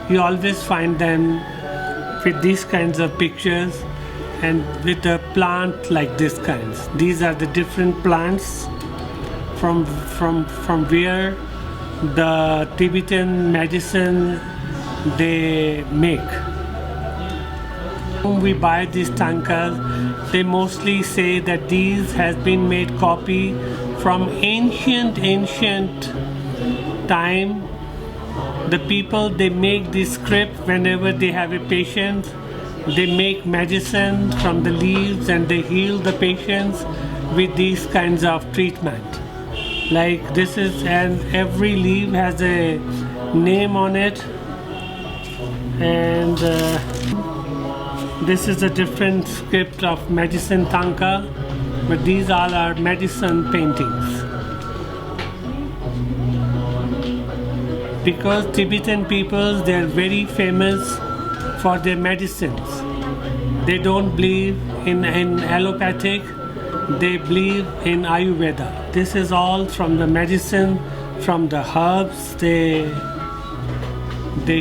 you always find them with these kinds of pictures and with a plant like this kinds. These are the different plants from where the Tibetan medicine they make. When we buy these tankas, they mostly say that these has been made copy from ancient time. The people, they make this script whenever they have a patient. They make medicine from the leaves and they heal the patients with these kinds of treatment. Like this is, and every leaf has a name on it, and this is a different script of medicine tanka, but these all are medicine paintings. Because Tibetan peoples, they are very famous for their medicines. They don't believe in allopathic, they believe in Ayurveda. This is all from the medicine, from the herbs. They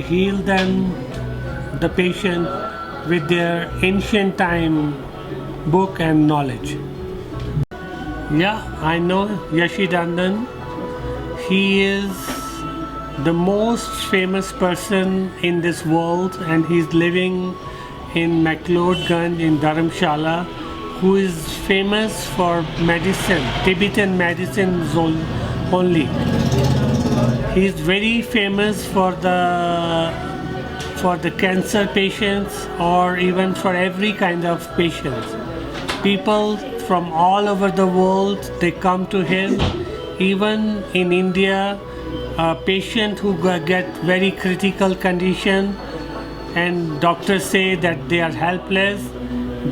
heal them, the patient, with their ancient time book and knowledge. Yeah, I know Yeshi Dhonden. He is the most famous person in this world, and he's living in McLeodganj in Dharamsala, who is famous for medicine, Tibetan medicine only. He's very famous for the cancer patients, or even for every kind of patients. People from all over the world, they come to him. Even in India, a patient who get very critical condition and doctors say that they are helpless,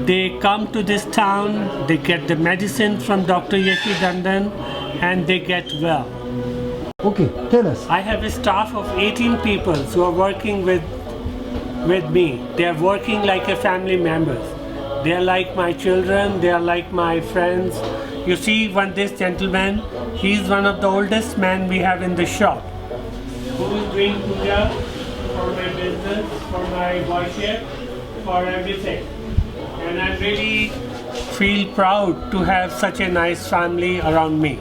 they come to this town, they get the medicine from Dr. Yeshi Dhonden and they get well. Okay, tell us. I have a staff of 18 people who are working with me. They are working like a family members. They are like my children, they are like my friends. You see this gentleman, he is one of the oldest men we have in the shop, who is doing puja for my business, for my worship, for everything. And I really feel proud to have such a nice family around me.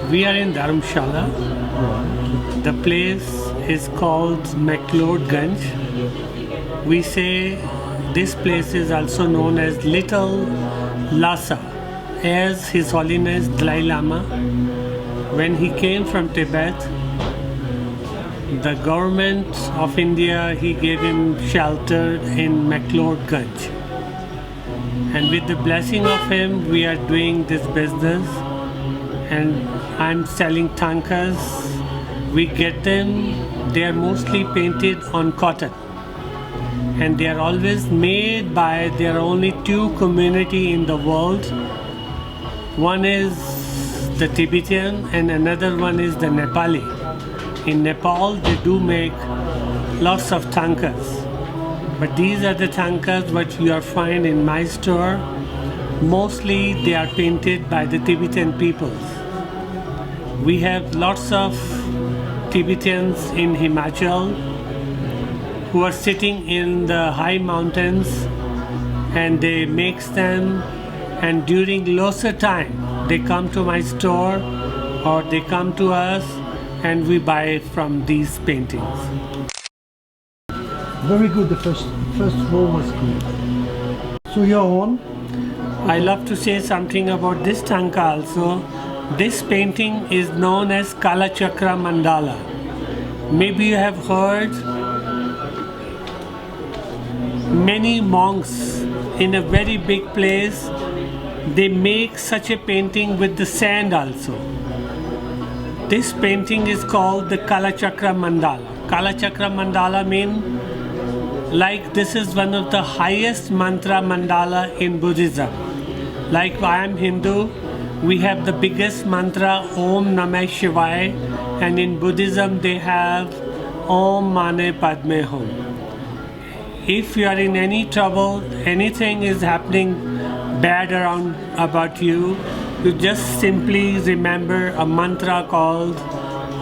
We are in Dharamsala. The place is called McLeodganj. We say this place is also known as Little Lhasa, as His Holiness Dalaï Lama, when he came from Tibet, the government of India, he gave him shelter in McLeodganj. And with the blessing of him, we are doing this business, and I'm selling tankas. We get them, they are mostly painted on cotton. And they are always made by, there are only two community in the world. One is the Tibetan and another one is the Nepali. In Nepal, they do make lots of tankas. But these are the tankas what you are find in my store. Mostly they are painted by the Tibetan peoples. We have lots of Tibetans in Himachal who are sitting in the high mountains, and they mix them, and during Losar time they come to my store or they come to us and we buy from these paintings. Very good, the first row was good. So you're on? I love to say something about this tanka also. This painting is known as Kala Chakra Mandala. Maybe you have heard many monks in a very big place, they make such a painting with the sand also. This painting is called the Kala Chakra Mandala. Kala Chakra Mandala means like this is one of the highest mantra mandala in Buddhism. Like I am Hindu, we have the biggest mantra Om Namah Shivaya, and in Buddhism they have Om Mane Padme Hum. If you are in any trouble, anything is happening bad around about you, you just simply remember a mantra called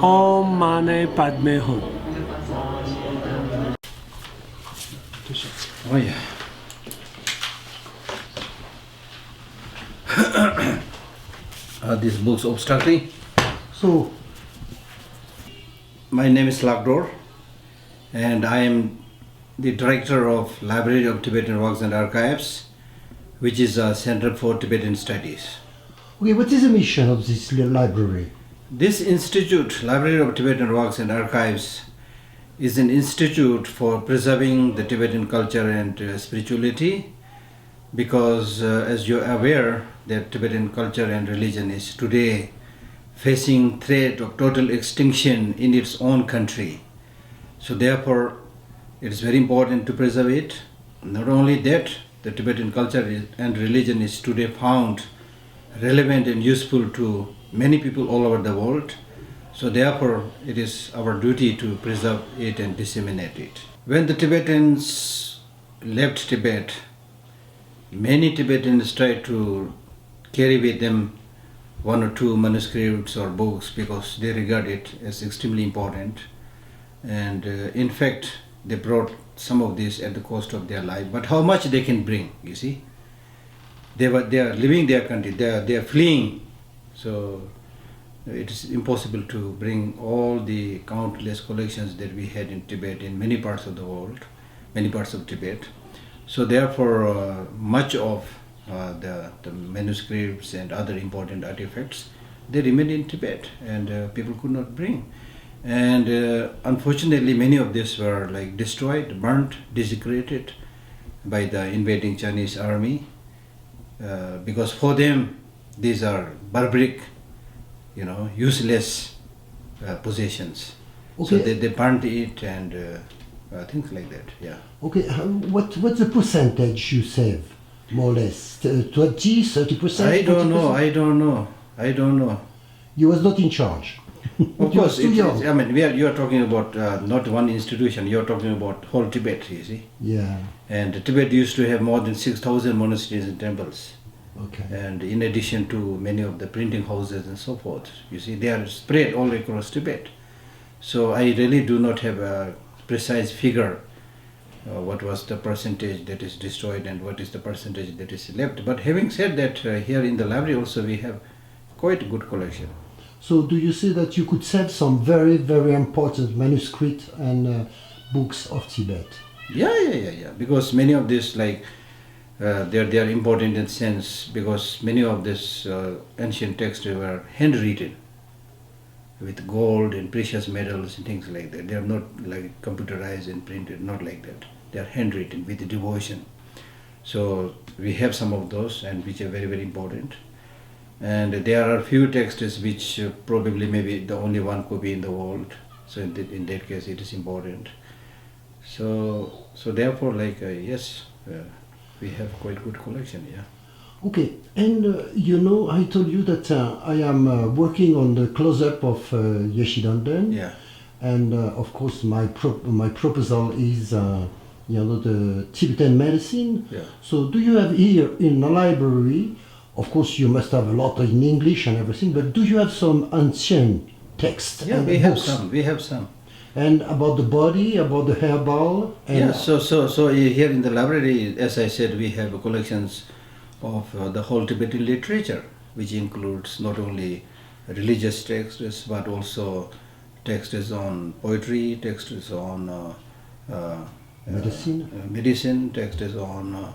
Om Mane Padme Hum. Oh yeah. Are these books obstructing? So, My name is Lakdor, and I am the director of Library of Tibetan Works and Archives, which is a center for Tibetan studies. okay, what is the mission of this library? This institute, Library of Tibetan Works and Archives, is an institute for preserving the Tibetan culture and spirituality, because as you're aware that Tibetan culture and religion is today facing threat of total extinction in its own country. So therefore it is very important to preserve it. Not only that, the Tibetan culture and religion is today found relevant and useful to many people all over the world. So therefore it is our duty to preserve it and disseminate it. When the Tibetans left Tibet, many Tibetans tried to carry with them one or two manuscripts or books because they regard it as extremely important. And in fact, they brought some of this at the cost of their life. But how much they can bring, you see? They are leaving their country, they are fleeing. So it is impossible to bring all the countless collections that we had in Tibet, in many parts of the world, many parts of Tibet. So therefore, much of the manuscripts and other important artifacts, they remained in Tibet, and people could not bring. And unfortunately, many of these were like destroyed, burnt, desecrated by the invading Chinese army, because for them these are barbaric, useless possessions. So Okay. they burnt it and things like that. Yeah. Okay, what's the percentage you save, more or less? 20, 30%? I don't know. 40%? I don't know. You was not in charge. Of You course, was too young. I mean, you are talking about not one institution. You are talking about whole Tibet. You see, Yeah, and Tibet used to have more than 6,000 monasteries and temples, okay. and in addition to many of the printing houses and so forth. You see, they are spread all across Tibet. So I really do not have a precise figure. What was the percentage that is destroyed and what is the percentage that is left? But having said that, here in the library also we have quite a good collection. So do you see that you could save some very, very important manuscripts and books of Tibet? Yeah. Because many of these, like, they are important in the sense because many of these ancient texts were handwritten with gold and precious metals and things like that. They are not like computerized and printed, not like that. They are handwritten with devotion. So we have some of those, and which are very, very important. And there are few texts which probably maybe the only one copy in the world. So in that case, it is important. So therefore, like yes, we have quite good collection. Yeah. Okay, and I told you that I am working on the close-up of Yeshi Dhonden. Yeah. And of course, my proposal is, the Tibetan medicine. Yeah. So, do you have here in the library? Of course, you must have a lot in English and everything. But do you have some ancient texts? Yeah, and we have books? some. We have some. And about the body, about the herbal. And Yeah. So here in the library, as I said, we have collections of the whole Tibetan literature, which includes not only religious texts but also texts on poetry, texts on medicine. texts on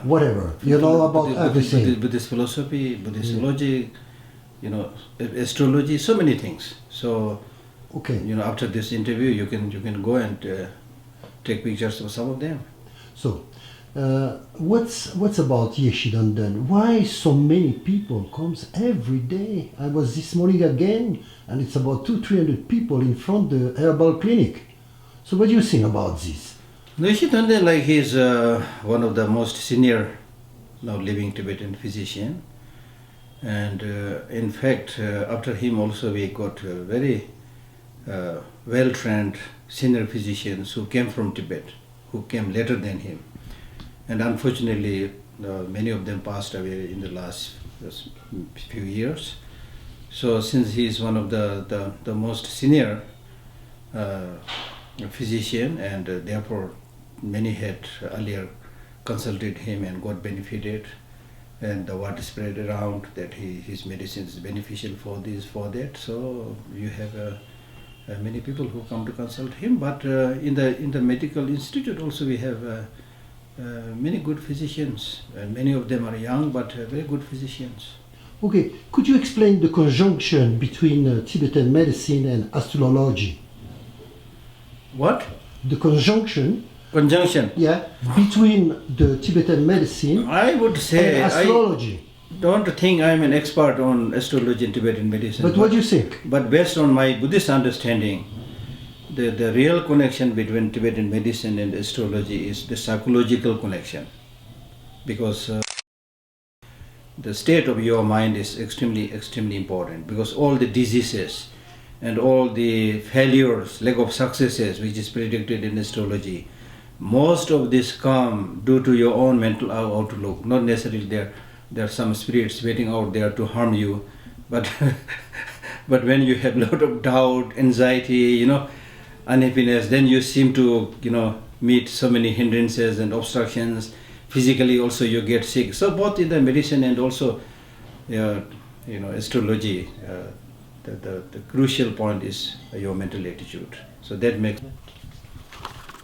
Whatever about everything. Buddhist philosophy, Buddhist logic, astrology, so many things. So Okay. after this interview, you can go and take pictures of some of them. So, what's about Yeshi Dhonden? Why so many people comes every day? I was this morning again, and it's about 200-300 people in front of the herbal clinic. So, what do you think about this? Yeshi Dhonden, like, he's one of the most senior now living Tibetan physician, and in fact, after him also we got very well-trained senior physicians who came from Tibet, who came later than him, and unfortunately many of them passed away in the last just few years. So since he is one of the most senior physician, and therefore many had earlier consulted him and got benefited, and the word spread around that his medicine is beneficial for this, for that. So you have many people who come to consult him. But in the medical institute also we have many good physicians, and many of them are young but very good physicians. Okay, could you explain the conjunction between Tibetan medicine and astrology? What? The conjunction, Conjunction. yeah, between the Tibetan medicine I would say and astrology. I don't think I'm an expert on astrology and Tibetan medicine. But what do you think? But based on my Buddhist understanding, the real connection between Tibetan medicine and astrology is the psychological connection, because the state of your mind is extremely important, because all the diseases and all the failures, lack of successes which is predicted in astrology, most of this come due to your own mental outlook. Not necessarily there are some spirits waiting out there to harm you, but but when you have a lot of doubt, anxiety, unhappiness, then you seem to meet so many hindrances and obstructions. Physically also you get sick. So both in the medicine and also astrology, the crucial point is your mental attitude. So that makes.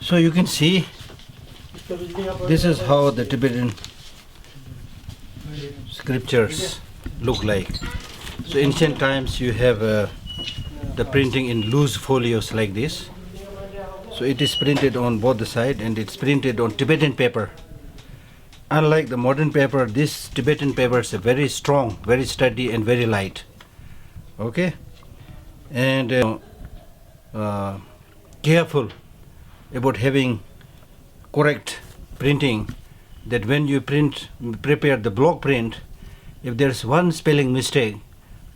So you can see this is how the Tibetan scriptures look like. So ancient times you have the printing in loose folios like this. So it is printed on both the side, and it's printed on Tibetan paper. Unlike the modern paper, this Tibetan paper is very strong, very sturdy, and very light. Okay, and careful about having correct printing, that when you prepare the block print, if there's one spelling mistake,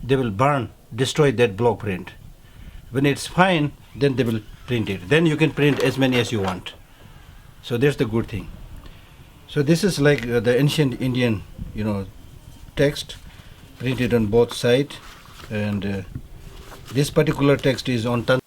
they will destroy that block print. When it's fine, then they will print it. Then you can print as many as you want. So that's the good thing. So this is like the ancient Indian, text printed on both sides, and this particular text is on Tantra.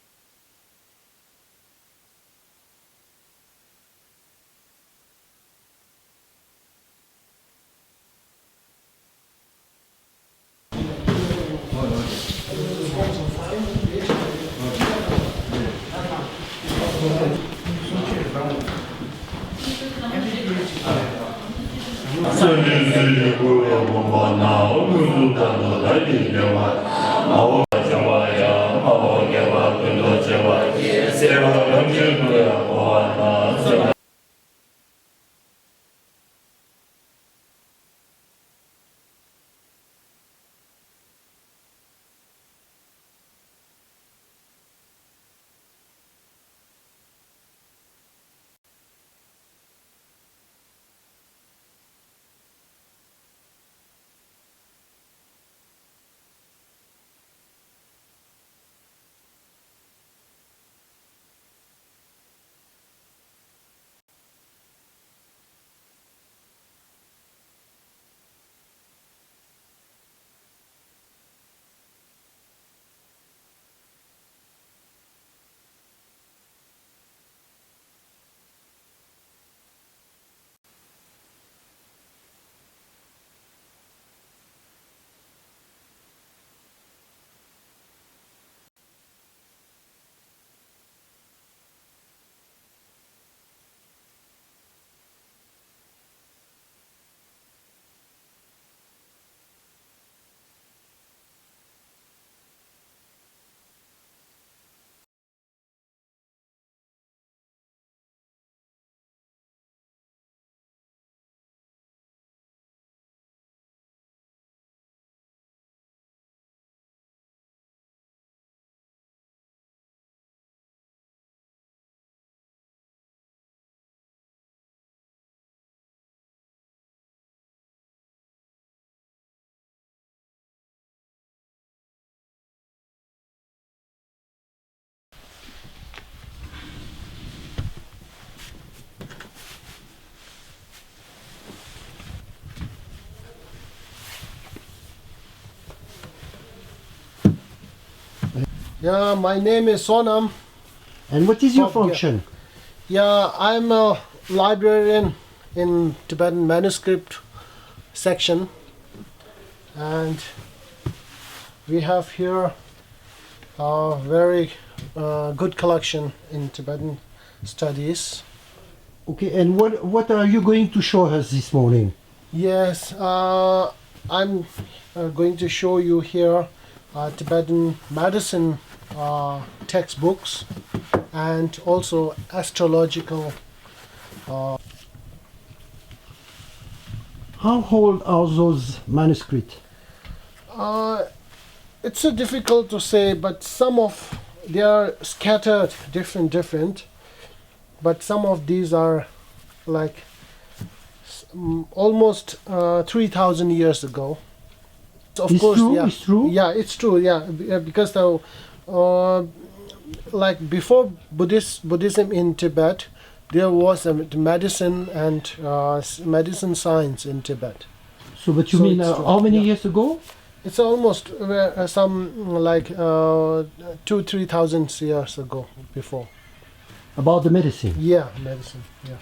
Yeah, my name is Sonam. And what is your Oh, yeah. function? Yeah, I'm a librarian in Tibetan manuscript section, and we have here a very good collection in Tibetan studies. Okay, and what are you going to show us this morning? Yes, I'm going to show you here Tibetan medicine textbooks and also astrological. How old are those manuscripts? It's difficult to say, but they are scattered different, but some of these are like almost 3,000 years ago. Of It's course, true, yeah, it's true? Yeah, it's true. Yeah, because like before Buddhism in Tibet, there was a medicine and medicine science in Tibet. So, but you So mean it's true, how many yeah. years ago? It's almost some like 2,000-3,000 years ago before. About the medicine. Yeah, medicine. Yeah.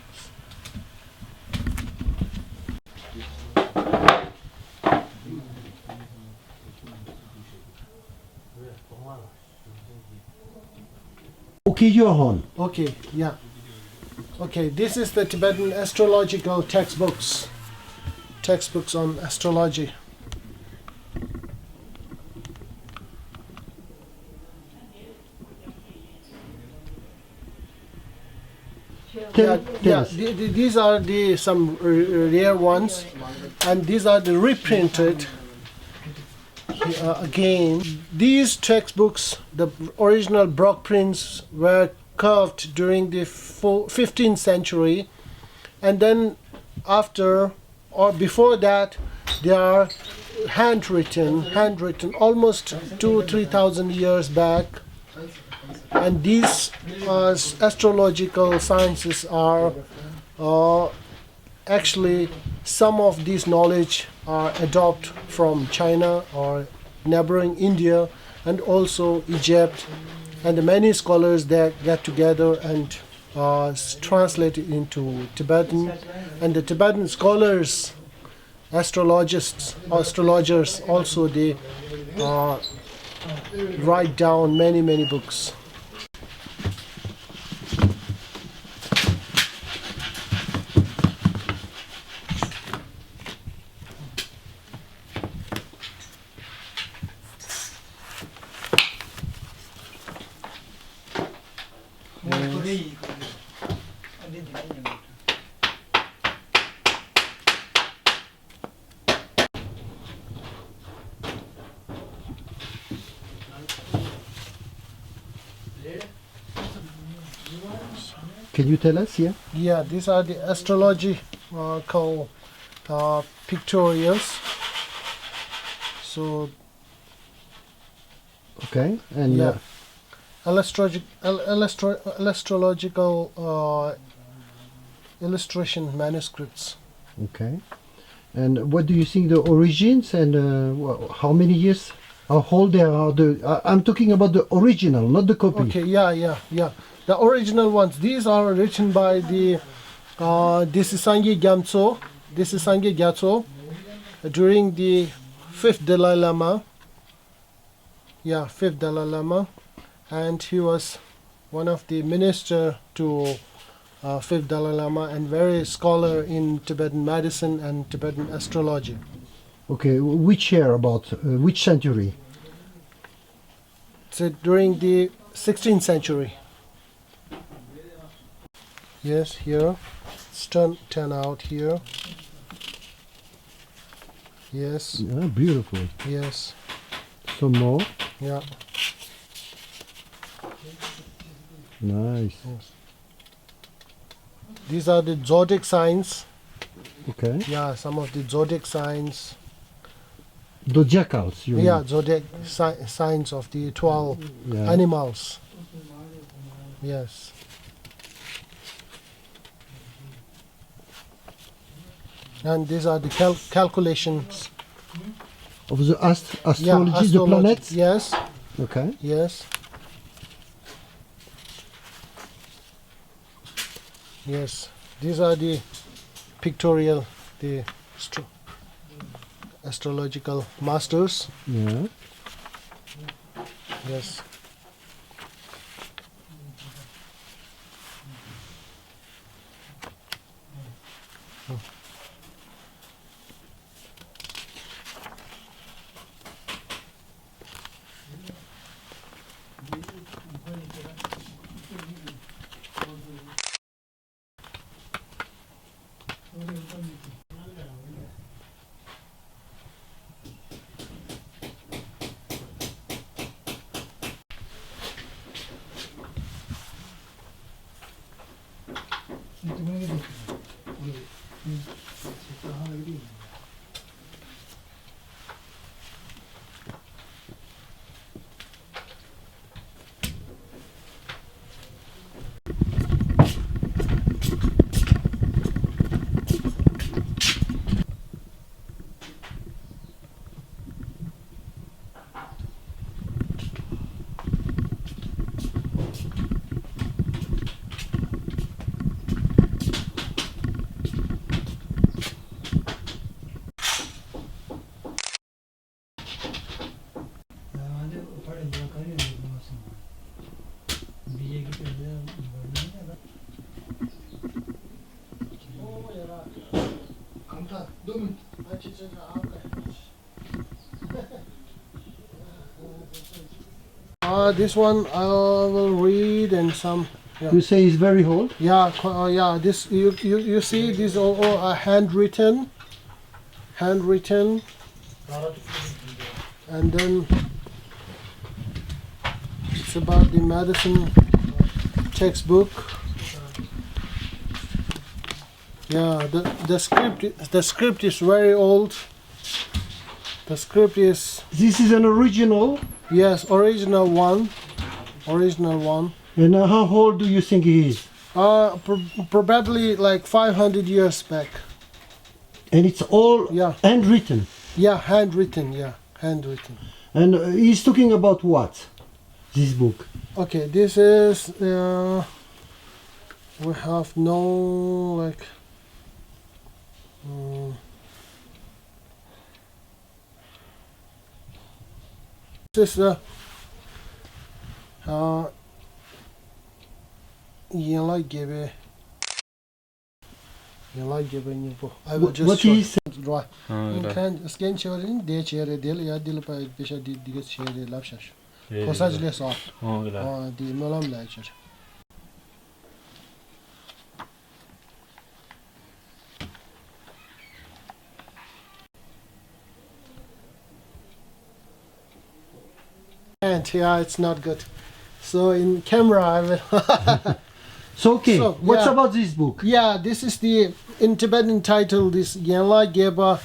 Okay, you're on. Okay. Yeah. Okay. This is the Tibetan astrological textbooks. Textbooks on astrology. Tell Yeah, us. these are some rare ones, and these are the reprinted again. These textbooks, the original block prints, were carved during the 15th century, and then after or before that, they are handwritten almost 2,000-3,000 years back. And these astrological sciences are actually some of these knowledge are adopted from China or neighboring India and also Egypt, and many scholars that get together and translate it into Tibetan, and the Tibetan scholars, astrologers also they write down many books. Can you tell us? Yeah. Yeah, these are the astrological pictorials. So Okay. And yeah, astrological illustration manuscripts. okay. And what do you think the origins and how many years? How old they are? I'm talking about the original, not the copy. Okay, yeah. The original ones. These are written by the Sange Gyatso during the 5th Dalai Lama. Yeah, 5th Dalai Lama, and he was one of the minister to 5th Dalai Lama and very scholar in Tibetan medicine and Tibetan astrology. Okay. Which year about? Which century? So during the 16th century. Yes, here. It's turn out here. Yes, Yeah, beautiful. yes, Some more. yeah. Nice. These are the zodiac signs. Okay. Yeah, some of the zodiac signs. The jackals. You Yeah, mean? zodiac signs of the 12 Yeah. animals. Yes. And these are the calculations. Of the astrology, Yeah, the planets. Yes, Okay. yes. Yes, these are the pictorial, the astrological masters. Yeah. Yes. This one I will read and some. Yeah. You say it's very old? Yeah, yeah. This you see these all are handwritten, and then it's about the medicine textbook. Yeah, the script is very old. The script is This is an original. yes, original one. And how old do you think he is? Probably like 500 years back. And it's all Yeah. handwritten. Yeah, handwritten. Yeah, handwritten. And he's talking about what? This book. Okay, this is we have no like this is Yala Gebe Nipo. I will just What show he you. said? Right. You can scan sharing de chere del ya dil pa pesha di diga chere lapshash. Posaj le sa. Di nolam la chere. And yeah, it's not good. So in camera I will So okay, So, what's yeah. about this book? yeah, this is the in Tibetan title this Yanla Geba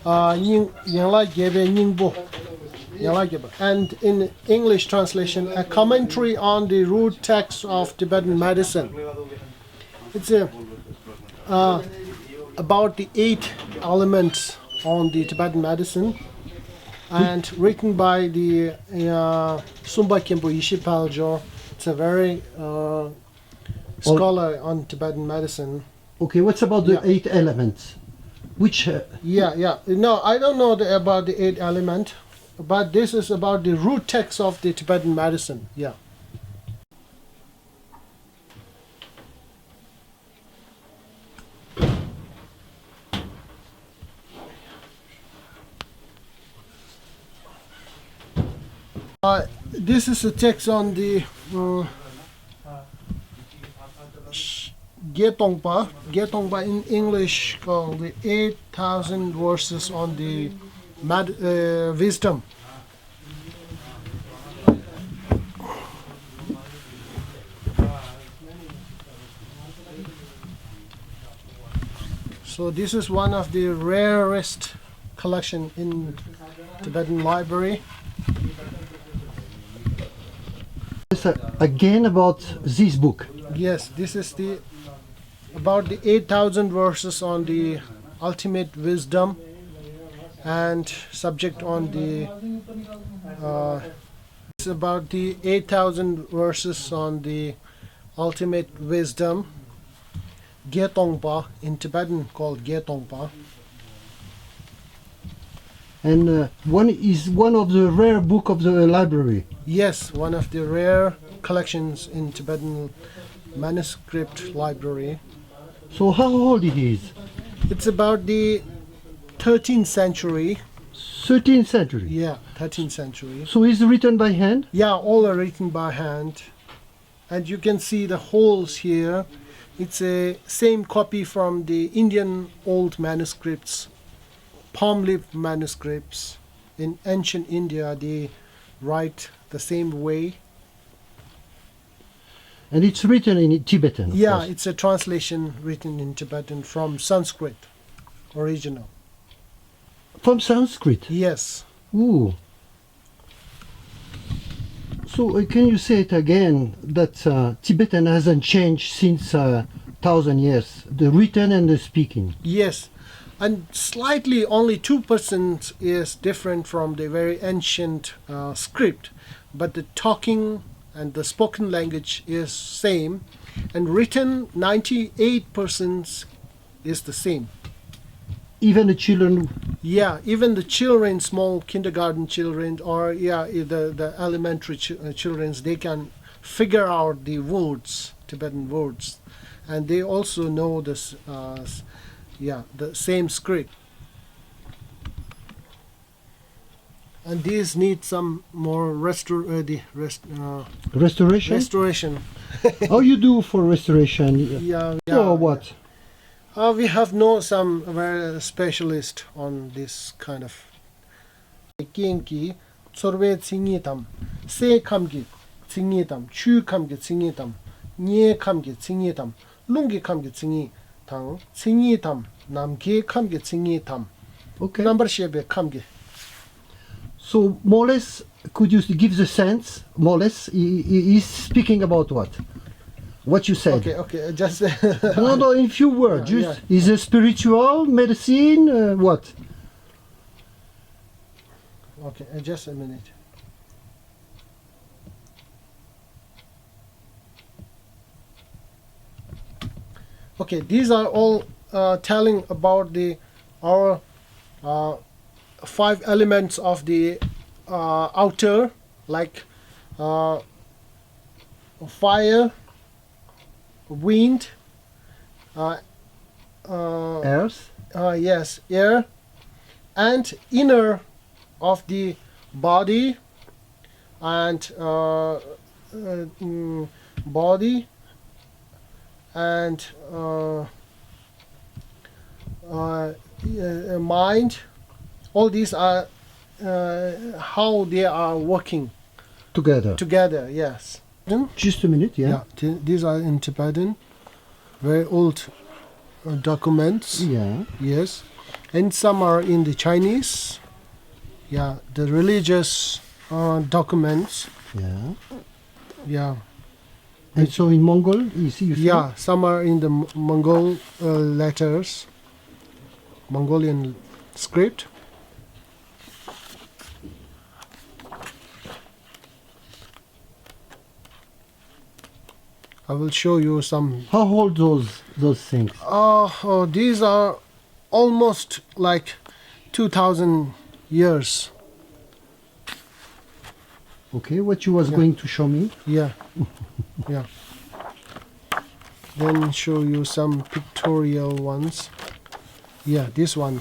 Yanla Gebe Ningbo. Yanla Geba. And in English translation, a commentary on the root text of Tibetan medicine. It's about the 8 elements on the Tibetan medicine, and written by the Sumba Khenpo Yeshi Paljo. It's a very scholar on Tibetan medicine. Okay, what's about the Yeah. 8 elements? Which Yeah. No, I don't know about the 8 element, but this is about the root text of the Tibetan medicine. Yeah. This is a text on the Getongpa. Getongpa in English called the 8,000 verses on the wisdom. So this is one of the rarest collection in Tibetan library. again about this book. Yes, this is the about the 8,000 verses on the ultimate wisdom, and subject on the it's about the 8,000 verses on the ultimate wisdom, Getongpa, in Tibetan called Getongpa. And one of the rare book of the library. Yes, one of the rare collections in Tibetan manuscript library. So how old it is? It's about the 13th century. 13th century. Yeah, 13th century. So it's written by hand? Yeah, all are written by hand. And you can see the holes here. It's a same copy from the Indian old manuscripts, palm leaf manuscripts. In ancient India, they write the same way. And it's written in Tibetan. Of Yeah, course. it's a translation written in Tibetan from Sanskrit, original. From Sanskrit. Yes. Ooh. So can you say it again that Tibetan hasn't changed since 1,000 years, the written and the speaking? Yes, and slightly only 2% is different from the very ancient script, but the talking and the spoken language is same, and written 98% is the same. Even the children. Yeah, even the children, small kindergarten children, or the elementary children, they can figure out the words, Tibetan words, and they also know this. The same script. And these need some more restoration. Restoration? How you do for restoration? Yeah. Or what? We have no some very specialist on this kind of. Kinki, sorve tsingitam, se kamgi tsingitam, chu kamgi tsingitam, nye kamgi tsingitam, lungi kamgi tsingitam, tsingitam, namgi kamgi tsingitam. Okay. Number shebe kamgi. So more or less, could you give the sense? More or less, he's speaking about what? What you said. Okay, just. No, in few words. Yeah, Just is it spiritual medicine? What? Okay, just a minute. Okay, these are all telling about our 5 elements of the outer, like fire, wind, Earth? yes, air, and inner of the body, and body, and mind. All these are how they are working Together. yes. Just a minute, yeah. These are in Tibetan, very old documents. Yeah. Yes, and some are in the Chinese. Yeah, the religious documents. Yeah. Yeah, And so in Mongol, you see? yeah, some are in the Mongol letters, Mongolian script. I will show you some. How old those things? These are almost like 2,000 years. Okay, what you was going to show me? Yeah, yeah. Then show you some pictorial ones. Yeah, this one.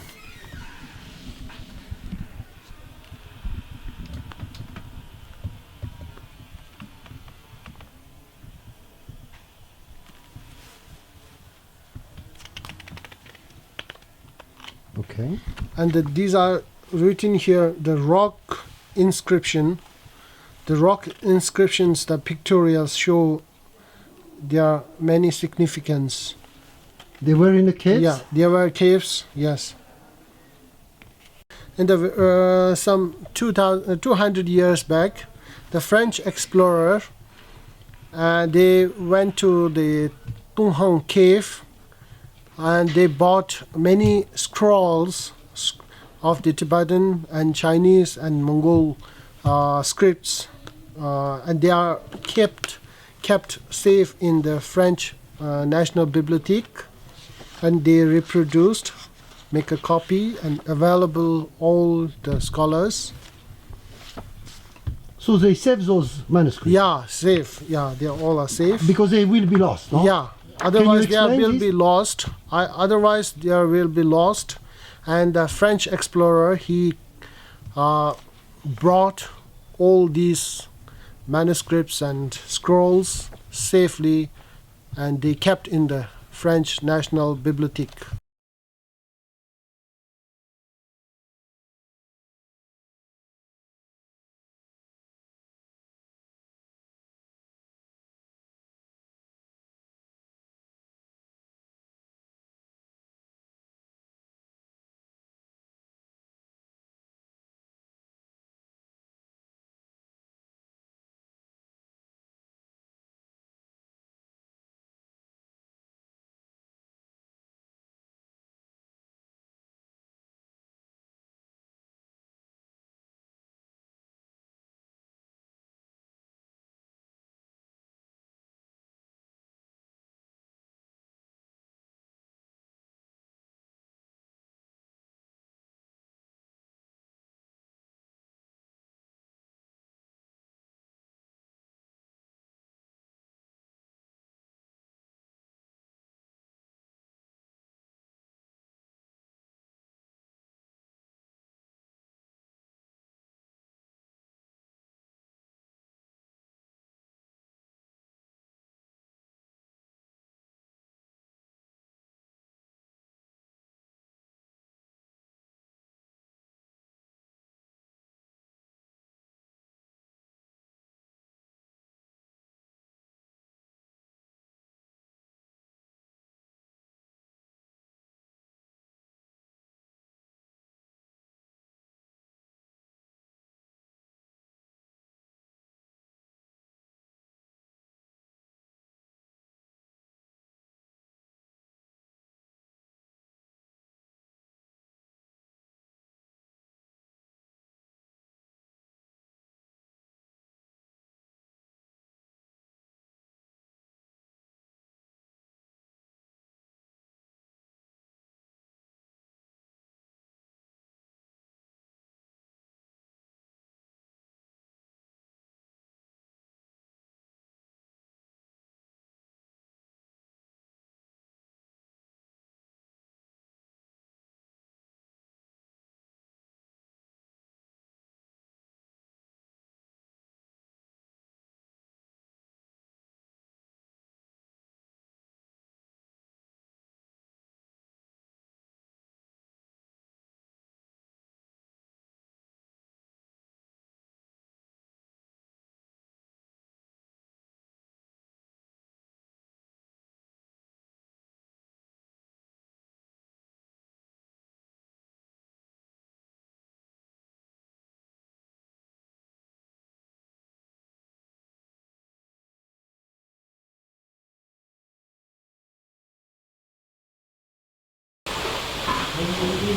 Okay. And these are written here, the rock inscription. The rock inscriptions, the pictorials show there are many significance. They were in the caves? Yeah, there were caves, yes. And some 200 years back, the French explorer, they went to the Tunghang cave, and they bought many scrolls of the Tibetan and Chinese and Mongol scripts, and they are kept safe in the French National Bibliothèque. and they reproduced, make a copy, and available all the scholars. So they save those manuscripts? Yeah, safe. Yeah, they all are safe. Because they will be lost, no? Yeah, otherwise they explain will this? be lost. Otherwise they will be lost. And the French explorer, he brought all these manuscripts and scrolls safely, and they kept in the French National Bibliothèque.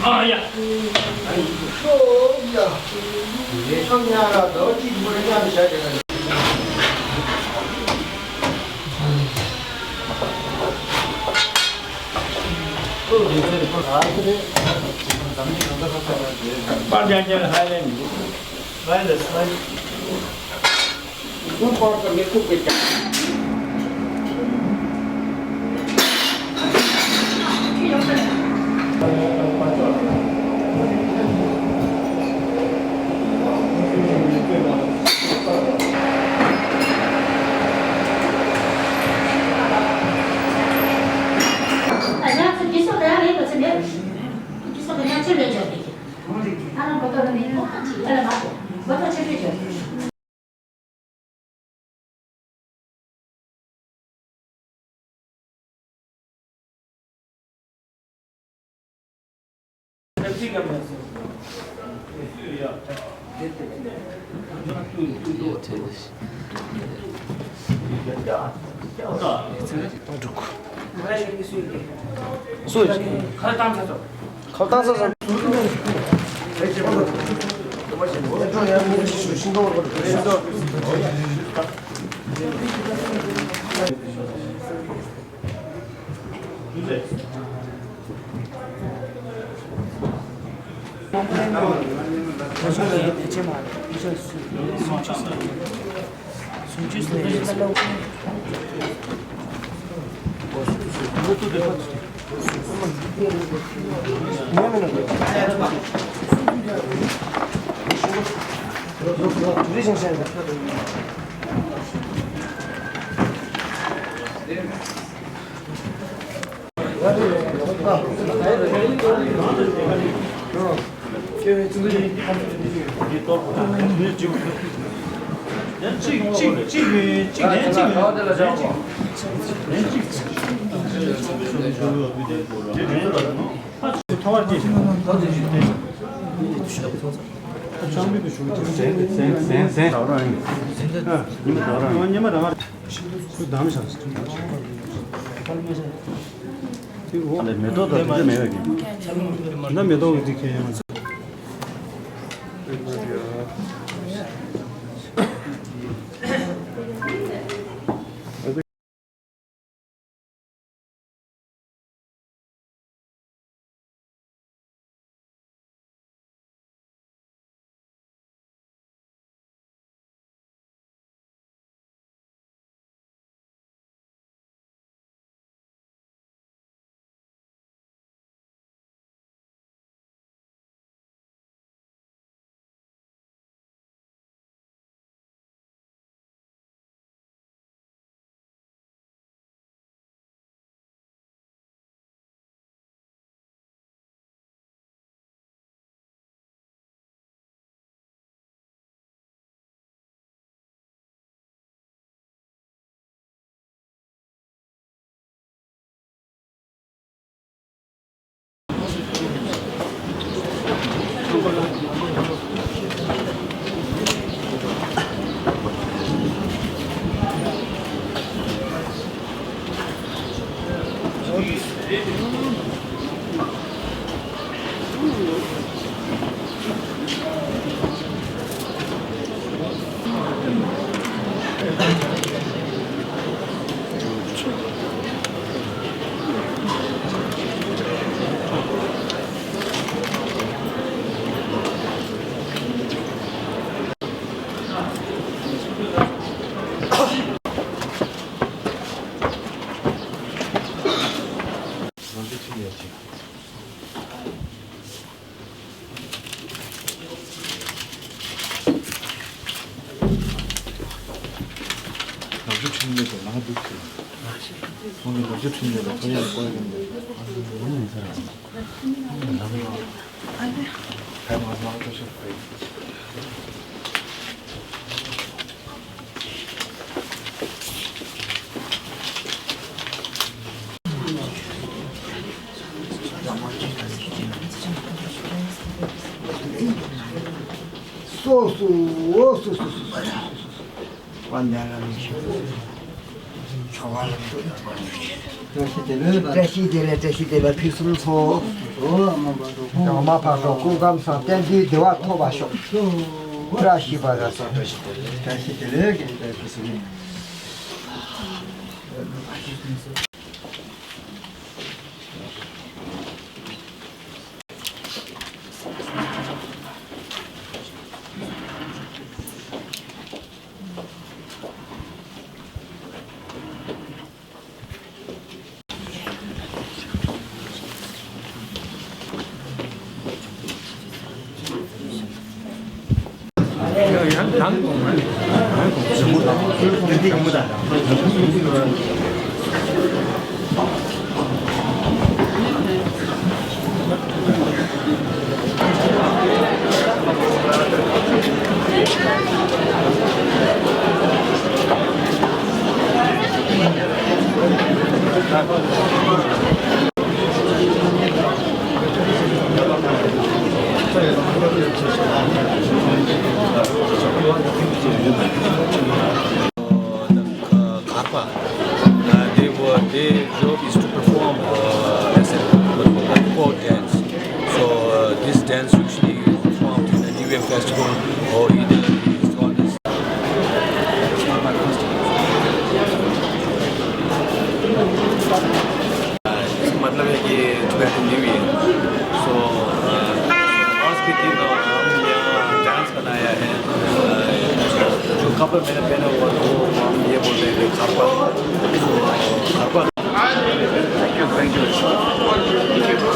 Ah, yeah. 대시대가 피수를 소 엄마 봐서 고감사 땡기 대화 토바쇼 브라시 받아서 대시대를 피수를 पर मैंने पहना हुआ तो हम ये बोलते हैं खापा। Thank you.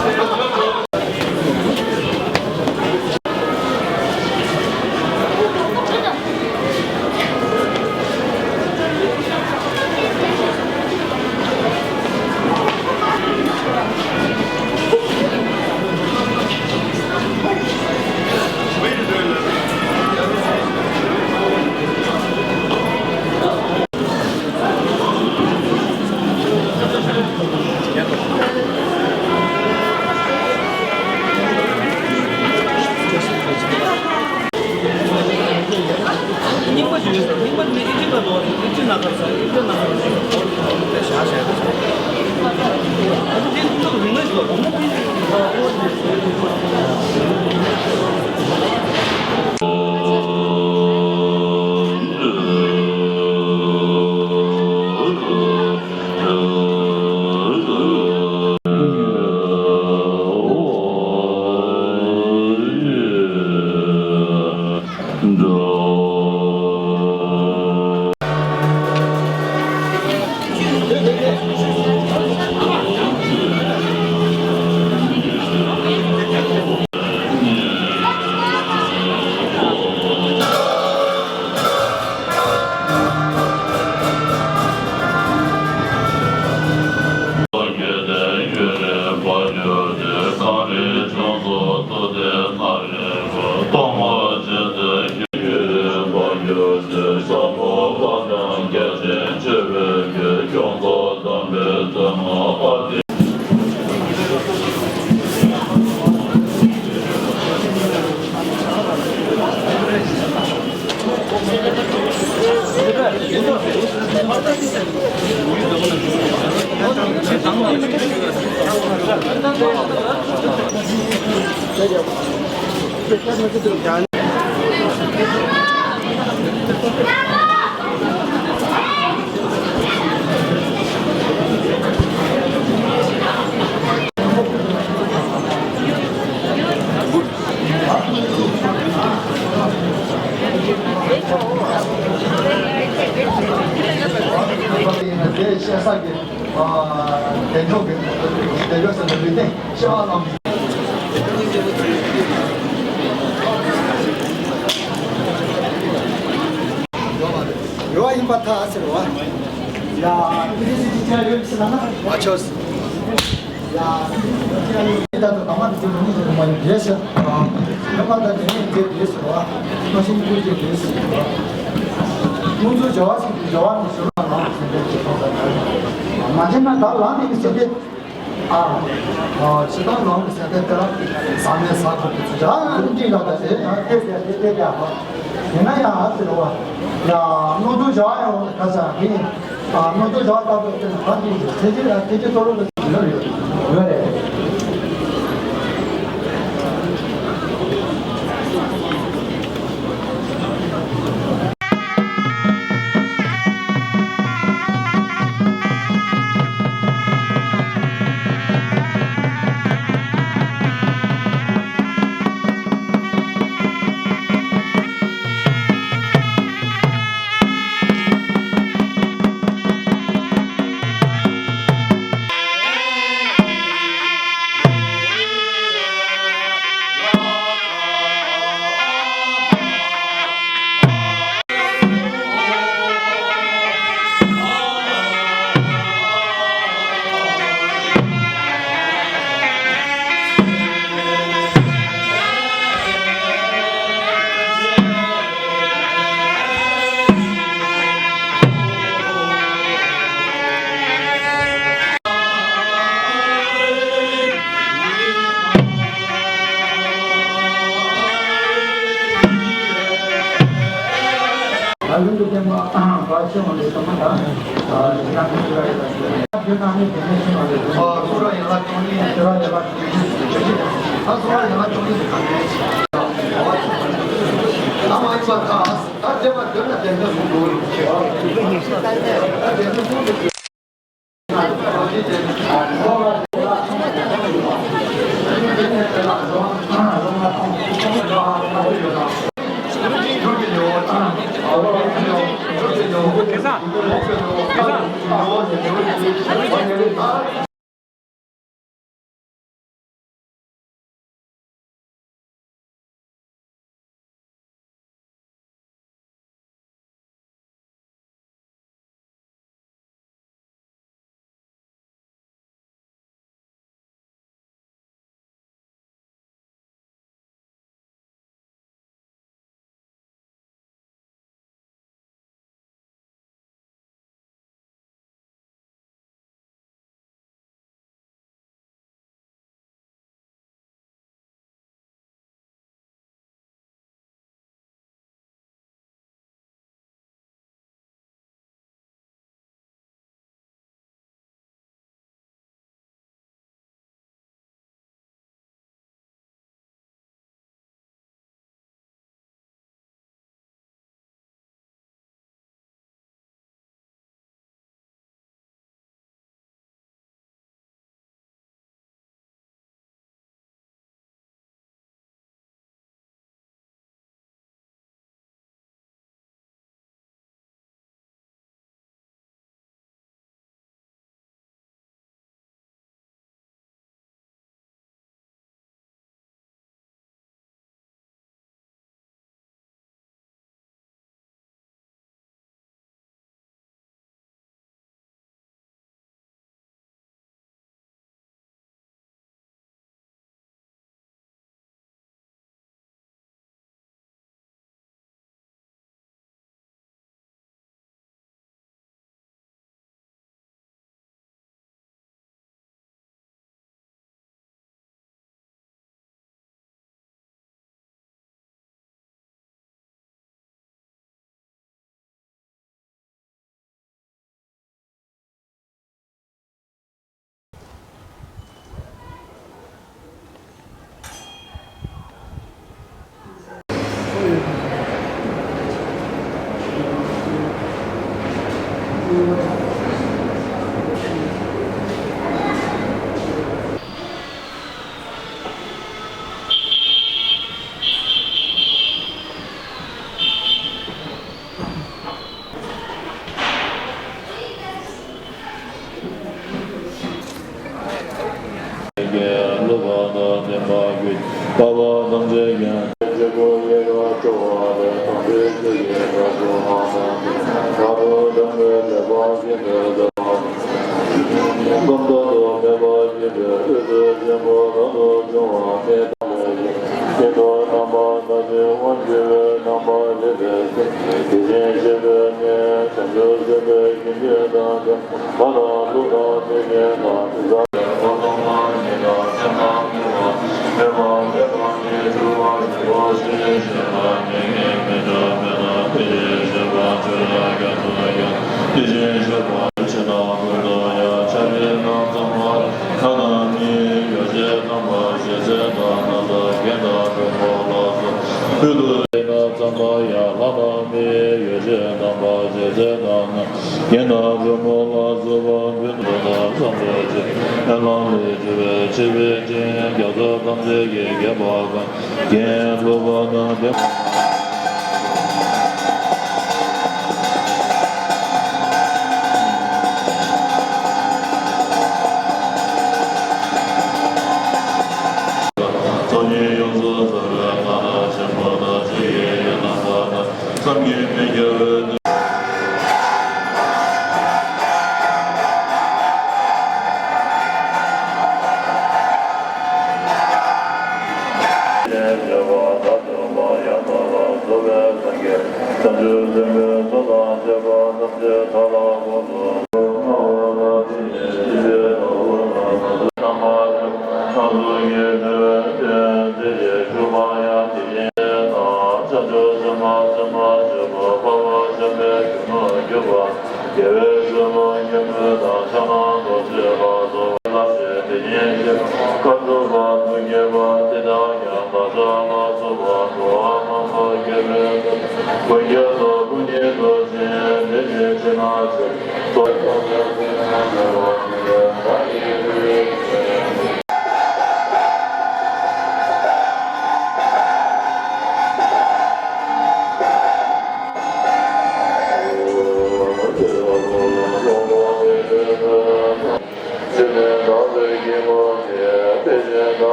Thank you.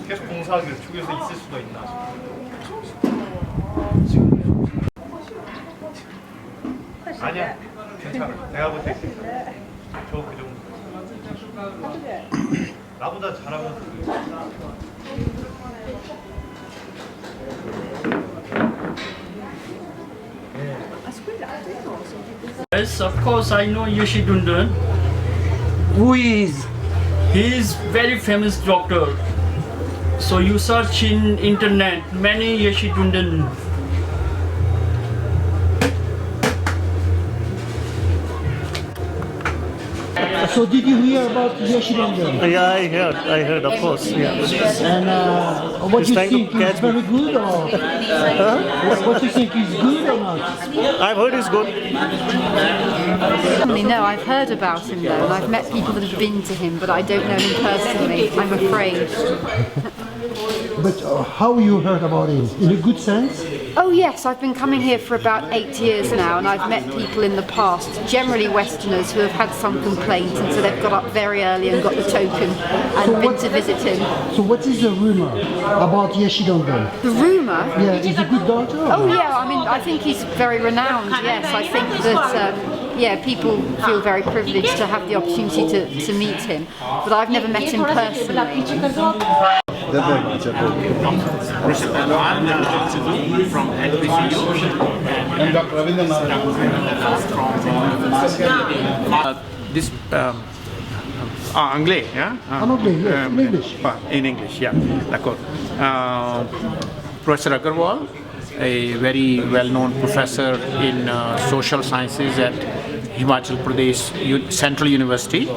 계속 봉사하기를 쪽에서 있을 수가 있나? 아니야, 괜찮아. 내가 볼 때 저 그 정도. 나보다 잘하면 Yes, of course I know Yeshi Dhonden. Who is? He is very famous doctor. So you search in internet, many Yeshi Dhonden. So did you hear about Yeshi Dhonden? Yeah, I heard, of course. Yeah. And what He's you trying to think is catch very good, or what you think is good or not? I've heard it's good. No, I've heard about him though, and I've met people that have been to him, but I don't know him personally, I'm afraid. But how you heard about him? In a good sense? Oh yes, I've been coming here for about 8 years now, and I've met people in the past, generally Westerners, who have had some complaint, and so they've got up very early and got the token and been to visit him. So what is the rumor about Yeshi Dhonden? The rumour? Yeah, is he a good doctor? or Oh not? yeah, I mean, I think he's very renowned, yes. I think that, yeah, people feel very privileged to have the opportunity to meet him, but I've never met him personally. From and Dr. This Anglais, yeah? Anglais, yes, in English. In English, yeah. D'accord. Professor Agarwal, a very well-known professor in social sciences at Himachal Pradesh Central University,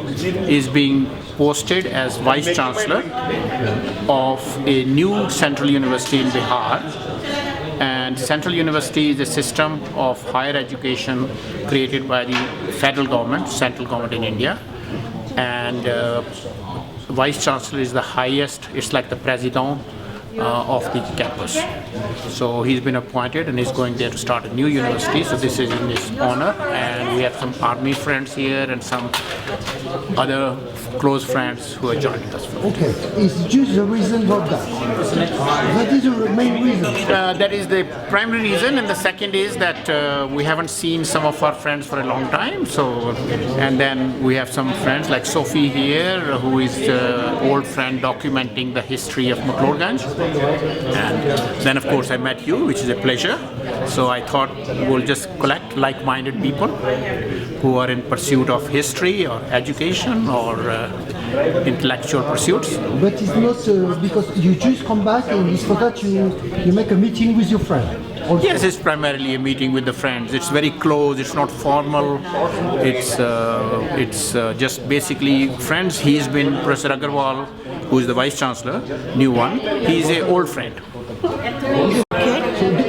is being posted as Vice Chancellor of a new Central University in Bihar. And Central University is a system of higher education created by the federal government, central government in India. And Vice Chancellor is the highest, it's like the President of the campus. So he's been appointed and he's going there to start a new university. So this is in his honor, and we have some army friends here and some other close friends who are joining us. Okay, it's just the reason for that. That is the main reason. That is the primary reason, and the second is that we haven't seen some of our friends for a long time. So, and then we have some friends like Sophie here, who is an old friend documenting the history of McLeodganj. And then of course I met you, which is a pleasure. So I thought we'll just collect like-minded people who are in pursuit of history or education or intellectual pursuits. But it's not because you just come back and it's for that you make a meeting with your friend. Also. Yes, it's primarily a meeting with the friends. It's very close. It's not formal. It's just basically friends. He's been Professor Agarwal, who is the Vice Chancellor, new one. He's an old friend. So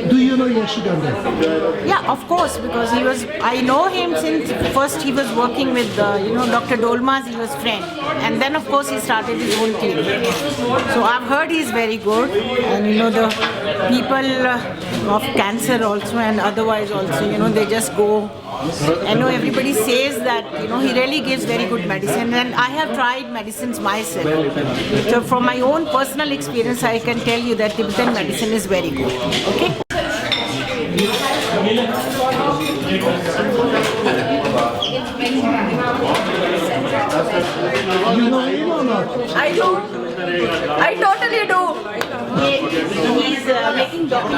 do you know Yeshi Dhonden? Yeah, of course, because I know him since first he was working with, Dr. Dolma's, he was friend. And then of course he started his own clinic. So I've heard he's very good. And the people of cancer also and otherwise also, they just go. I know everybody says that, he really gives very good medicine, and I have tried medicines myself. So from my own personal experience, I can tell you that Tibetan medicine is very good. Okay? think Dr.